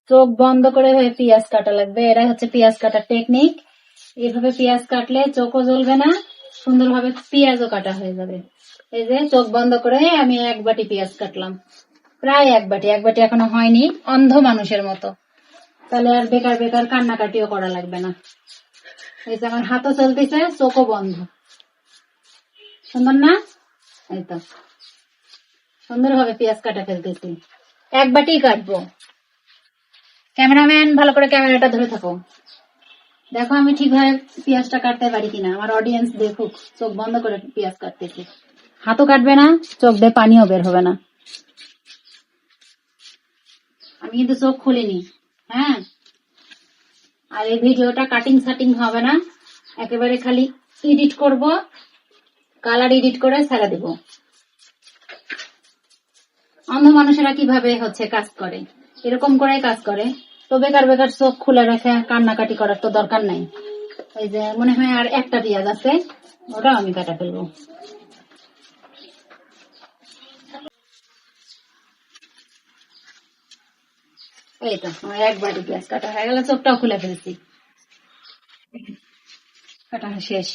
চোখ বন্ধ করে পেঁয়াজ কাটা লাগবে, এটা হচ্ছে পেঁয়াজ কাটার টেকনিক। এইভাবে পেঁয়াজ কাটলে চোখও জ্বলবে না, সুন্দরভাবে পেঁয়াজও কাটা হয়ে যাবে। এই যে চোখ বন্ধ করে আমি 1 বাটি পেঁয়াজ কাটলাম, প্রায় 1 বাটি, 1 বাটি এখনো হয়নি, অন্ধ মানুষের মতো। তাহলে আর বেকার বেকার কান্নাকাটিও করা লাগবে না। এই যে আমার হাতও চলতেছে, চোখও বন্ধ। সুন্দর না? এই তো সুন্দরভাবে পেঁয়াজ কাটা ফেলতেছি, 1 বাটি কাটবো। ক্যামেরাম্যান ভালো করে ক্যামেরাটা ধরে থাকো, দেখো আমি ঠিকভাবে পেঁয়াজটা কাটতে পারি কিনা, আমার অডিয়েন্স দেখুক। চোখ বন্ধ করে পেঁয়াজ কাটতেছি, হাতও কাটবে না, চোখ দিয়ে পানিও বের হবে না। আমি কিন্তু চোখ খুলিনি, হ্যাঁ। আর এই ভিডিওটা কাটিং সাটিং হবে না, একেবারে খালি এডিট করব, কালার এডিট করে ছেড়ে দেব। অন্ধ মানুষেরা কিভাবে কাজ করে, এরকম করে কাজ করে। তো বেকার বেকার চোখ খুলে রেখে কান্নাকাটি করার তো দরকার নাই। এই যে মনে হয় আর একটা পেঁয়াজ আছে, ওটাও আমি কাটা ফেলবো। এই তো আমার 1 বাটি পেঁয়াজ কাটা হয়ে গেল, চোখটাও খুলে ফেলছি, কাটা শেষ।